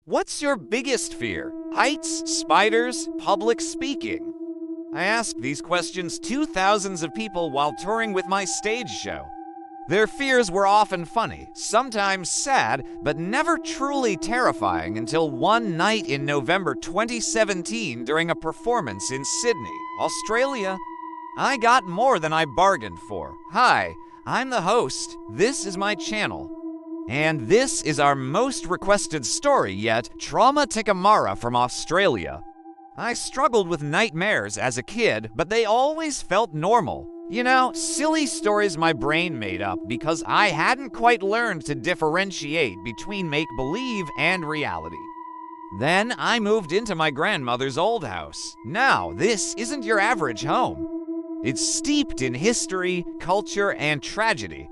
What's your biggest fear? Heights, spiders, public speaking? I asked these questions to thousands of people while touring with my stage show. Their fears were often funny, sometimes sad, but never truly terrifying until one night in November 2017 during a performance in Sydney, Australia. I got more than I bargained for. Hi, I'm the host. This is my channel. And this is our most requested story yet, Traumatika from Australia. I struggled with nightmares as a kid, but they always felt normal. You know, silly stories my brain made up because I hadn't quite learned to differentiate between make-believe and reality. Then I moved into my grandmother's old house. Now, this isn't your average home. It's steeped in history, culture, and tragedy.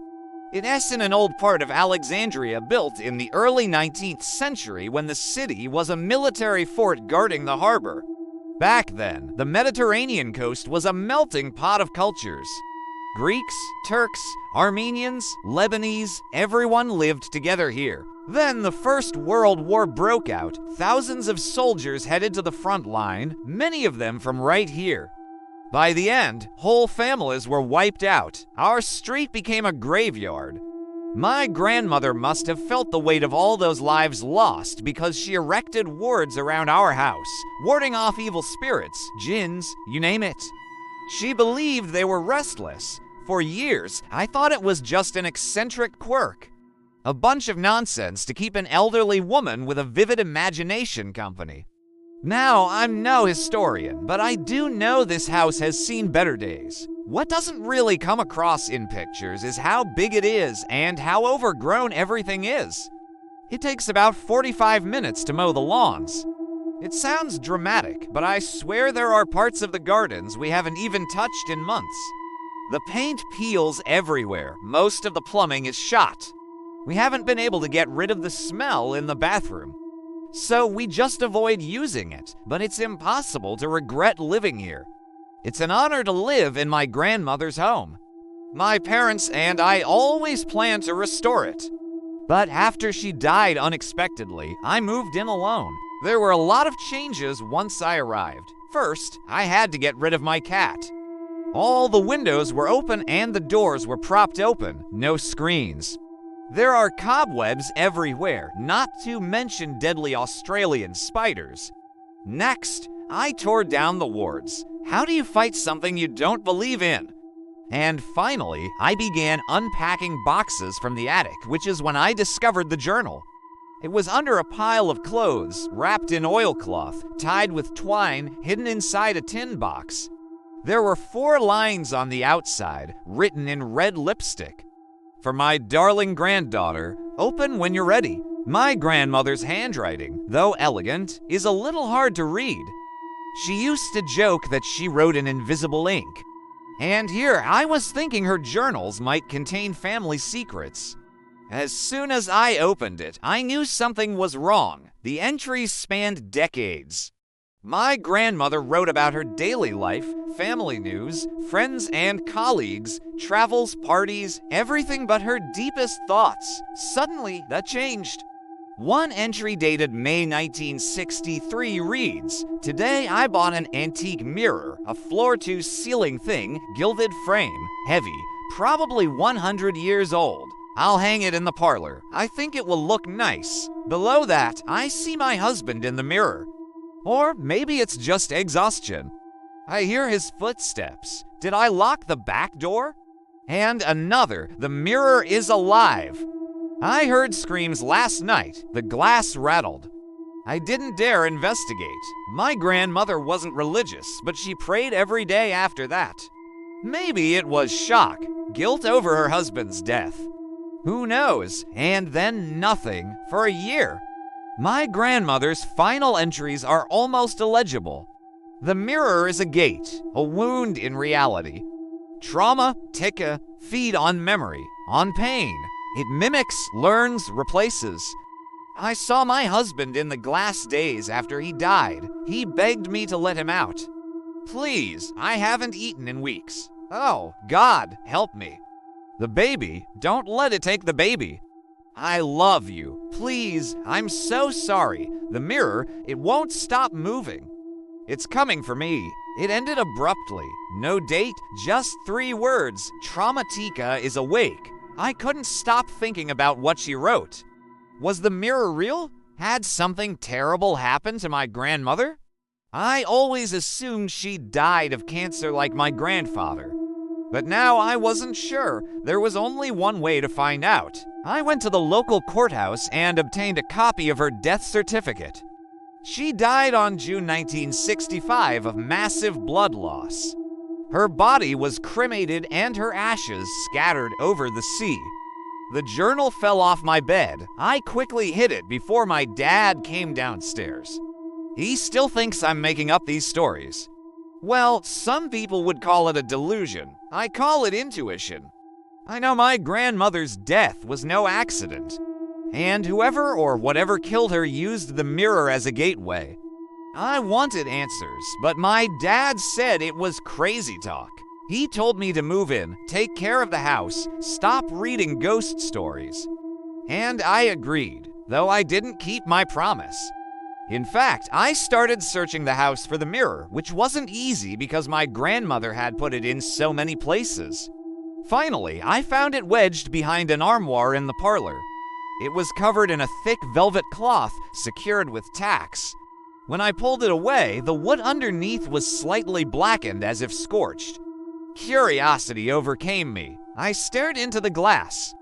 It is in an old part of Alexandria built in the early 19th century when the city was a military fort guarding the harbor. Back then, the Mediterranean coast was a melting pot of cultures. Greeks, Turks, Armenians, Lebanese, everyone lived together here. Then the First World War broke out. Thousands of soldiers headed to the front line, many of them from right here. By the end, whole families were wiped out. Our street became a graveyard. My grandmother must have felt the weight of all those lives lost because she erected wards around our house, warding off evil spirits, jinns, you name it. She believed they were restless. For years, I thought it was just an eccentric quirk. A bunch of nonsense to keep an elderly woman with a vivid imagination company. Now, I'm no historian, but I do know this house has seen better days. What doesn't really come across in pictures is how big it is and how overgrown everything is. It takes about 45 minutes to mow the lawns. It sounds dramatic, but I swear there are parts of the gardens we haven't even touched in months. The paint peels everywhere. Most of the plumbing is shot. We haven't been able to get rid of the smell in the bathroom. So we just avoid using it, but it's impossible to regret living here. It's an honor to live in my grandmother's home. My parents and I always planned to restore it. But after she died unexpectedly, I moved in alone. There were a lot of changes once I arrived. First, I had to get rid of my cat. All the windows were open and the doors were propped open, no screens. There are cobwebs everywhere, not to mention deadly Australian spiders. Next, I tore down the wards. How do you fight something you don't believe in? And finally, I began unpacking boxes from the attic, which is when I discovered the journal. It was under a pile of clothes, wrapped in oilcloth, tied with twine, hidden inside a tin box. There were 4 lines on the outside, written in red lipstick. For my darling granddaughter, open when you're ready. My grandmother's handwriting, though elegant, is a little hard to read. She used to joke that she wrote in invisible ink. And here I was thinking her journals might contain family secrets. As soon as I opened it, I knew something was wrong. The entries spanned decades. My grandmother wrote about her daily life, family news, friends and colleagues, travels, parties, everything but her deepest thoughts. Suddenly, that changed. One entry dated May 1963 reads, "Today I bought an antique mirror, a floor-to-ceiling thing, gilded frame, heavy, probably 100 years old. I'll hang it in the parlor. I think it will look nice. Below that, I see my husband in the mirror. Or maybe it's just exhaustion. I hear his footsteps. Did I lock the back door?" And another, "The mirror is alive. I heard screams last night. The glass rattled." I didn't dare investigate. My grandmother wasn't religious, but she prayed every day after that. Maybe it was shock, guilt over her husband's death. Who knows? And then nothing for a year. My grandmother's final entries are almost illegible. The mirror is a gate, a wound in reality. Traumatika feed on memory, on pain. It mimics, learns, replaces. I saw my husband in the glass days after he died. He begged me to let him out. "Please, I haven't eaten in weeks. Oh, God, help me. The baby, don't let it take the baby." I love you. Please, I'm so sorry. The mirror, it won't stop moving. It's coming for me. It ended abruptly. No date, just 3 words. Traumatika is awake. I couldn't stop thinking about what she wrote. Was the mirror real? Had something terrible happened to my grandmother? I always assumed she died of cancer like my grandfather. But now I wasn't sure. There was only one way to find out. I went to the local courthouse and obtained a copy of her death certificate. She died on June 1965 of massive blood loss. Her body was cremated and her ashes scattered over the sea. The journal fell off my bed. I quickly hid it before my dad came downstairs. He still thinks I'm making up these stories. Well, some people would call it a delusion. I call it intuition. I know my grandmother's death was no accident. And whoever or whatever killed her used the mirror as a gateway. I wanted answers, but my dad said it was crazy talk. He told me to move in, take care of the house, stop reading ghost stories. And I agreed, though I didn't keep my promise. In fact, I started searching the house for the mirror, which wasn't easy because my grandmother had put it in so many places. Finally, I found it wedged behind an armoire in the parlor. It was covered in a thick velvet cloth secured with tacks. When I pulled it away, the wood underneath was slightly blackened as if scorched. Curiosity overcame me. I stared into the glass.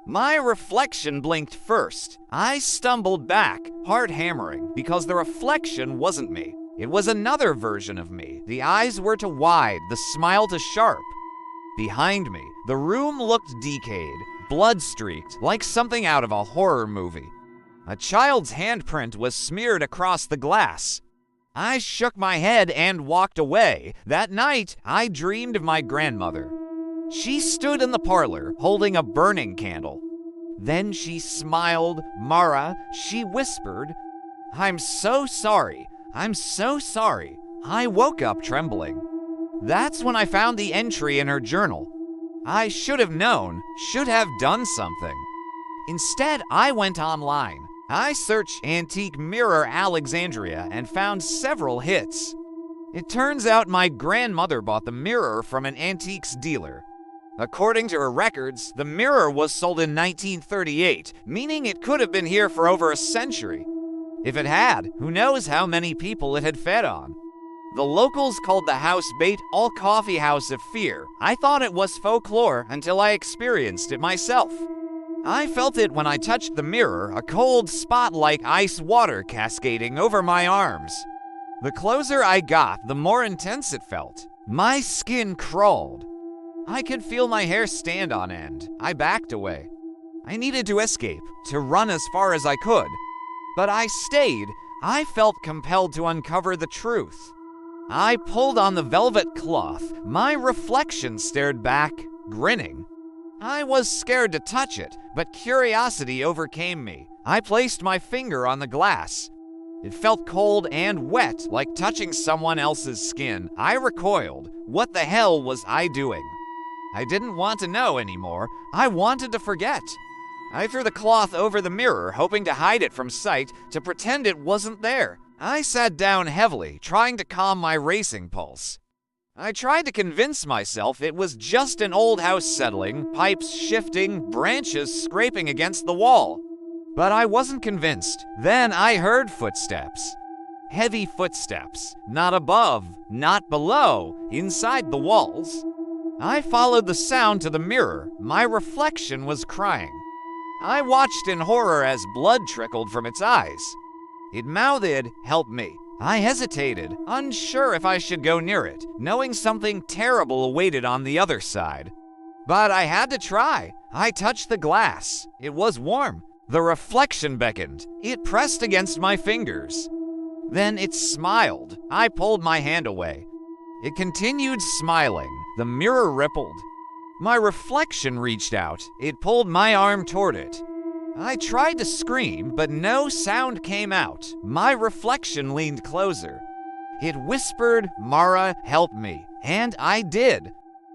My reflection blinked first. I stumbled back, heart hammering, because the reflection wasn't me. It was another version of me. The eyes were too wide, the smile too sharp. Behind me, the room looked decayed, blood-streaked, like something out of a horror movie. A child's handprint was smeared across the glass. I shook my head and walked away. That night, I dreamed of my grandmother. She stood in the parlor, holding a burning candle. Then she smiled. Mara, she whispered, "I'm so sorry. I'm so sorry." I woke up trembling. That's when I found the entry in her journal. I should have known, should have done something. Instead, I went online. I searched Antique Mirror Alexandria and found several hits. It turns out my grandmother bought the mirror from an antiques dealer. According to her records, the mirror was sold in 1938, meaning it could have been here for over a century. If it had, who knows how many people it had fed on. The locals called the house Bait All Coffee House of Fear. I thought it was folklore until I experienced it myself. I felt it when I touched the mirror, a cold spot like ice water cascading over my arms. The closer I got, the more intense it felt. My skin crawled. I could feel my hair stand on end. I backed away. I needed to escape, to run as far as I could. But I stayed. I felt compelled to uncover the truth. I pulled on the velvet cloth. My reflection stared back, grinning. I was scared to touch it, but curiosity overcame me. I placed my finger on the glass. It felt cold and wet, like touching someone else's skin. I recoiled. What the hell was I doing? I didn't want to know anymore. I wanted to forget. I threw the cloth over the mirror, hoping to hide it from sight, to pretend it wasn't there. I sat down heavily, trying to calm my racing pulse. I tried to convince myself it was just an old house settling, pipes shifting, branches scraping against the wall. But I wasn't convinced. Then I heard footsteps. Heavy footsteps. Not above, not below, inside the walls. I followed the sound to the mirror. My reflection was crying. I watched in horror as blood trickled from its eyes. It mouthed, "Help me." I hesitated, unsure if I should go near it, knowing something terrible awaited on the other side. But I had to try. I touched the glass. It was warm. The reflection beckoned. It pressed against my fingers. Then it smiled. I pulled my hand away. It continued smiling. The mirror rippled. My reflection reached out. It pulled my arm toward it. I tried to scream, but no sound came out. My reflection leaned closer. It whispered, "Mara, help me." And I did.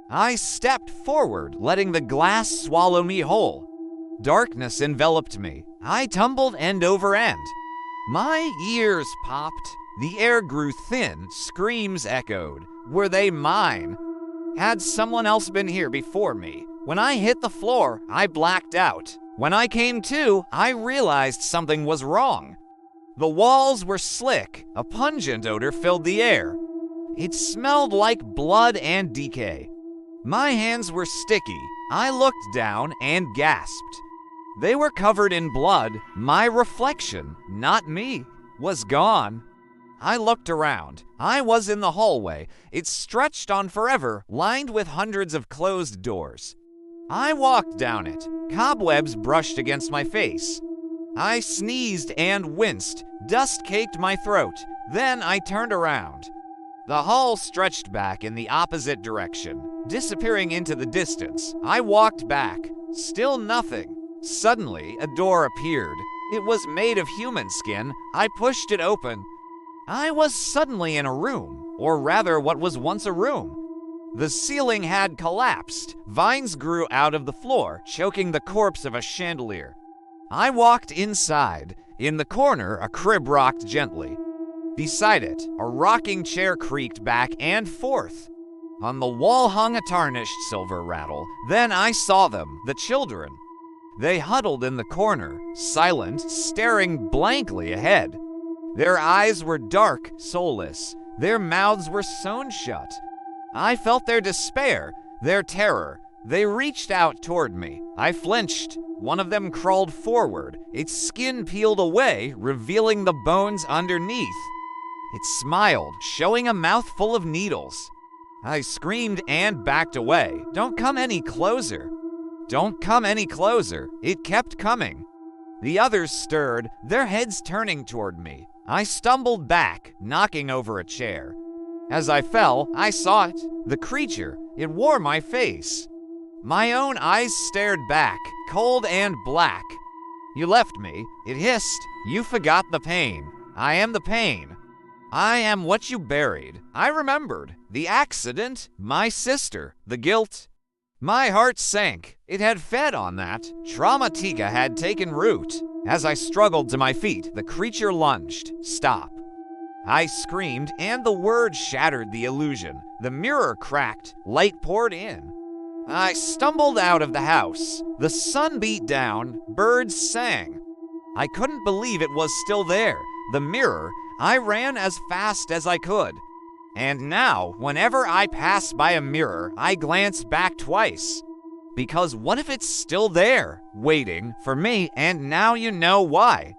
I stepped forward, letting the glass swallow me whole. Darkness enveloped me. I tumbled end over end. My ears popped. The air grew thin. Screams echoed. Were they mine? Had someone else been here before me? When I hit the floor, I blacked out. When I came to, I realized something was wrong. The walls were slick. A pungent odor filled the air. It smelled like blood and decay. My hands were sticky. I looked down and gasped. They were covered in blood. My reflection, not me, was gone. I looked around. I was in the hallway. It stretched on forever, lined with hundreds of closed doors. I walked down it. Cobwebs brushed against my face. I sneezed and winced. Dust caked my throat. Then I turned around. The hall stretched back in the opposite direction, disappearing into the distance. I walked back. Still nothing. Suddenly, a door appeared. It was made of human skin. I pushed it open. I was suddenly in a room, or rather what was once a room. The ceiling had collapsed. Vines grew out of the floor, choking the corpse of a chandelier. I walked inside. In the corner, a crib rocked gently. Beside it, a rocking chair creaked back and forth. On the wall hung a tarnished silver rattle. Then I saw them, the children. They huddled in the corner, silent, staring blankly ahead. Their eyes were dark, soulless. Their mouths were sewn shut. I felt their despair, their terror. They reached out toward me. I flinched. One of them crawled forward. Its skin peeled away, revealing the bones underneath. It smiled, showing a mouth full of needles. I screamed and backed away. Don't come any closer. Don't come any closer. It kept coming. The others stirred, their heads turning toward me. I stumbled back, knocking over a chair. As I fell, I saw it. The creature. It wore my face. My own eyes stared back, cold and black. You left me. It hissed. You forgot the pain. I am the pain. I am what you buried. I remembered. The accident, my sister, the guilt. My heart sank. It had fed on that. Traumatika had taken root. As I struggled to my feet, the creature lunged. Stop. I screamed, and the words shattered the illusion. The mirror cracked. Light poured in. I stumbled out of the house. The sun beat down. Birds sang. I couldn't believe it was still there. The mirror. I ran as fast as I could. And now, whenever I pass by a mirror, I glance back twice. Because what if it's still there, waiting for me, and now you know why?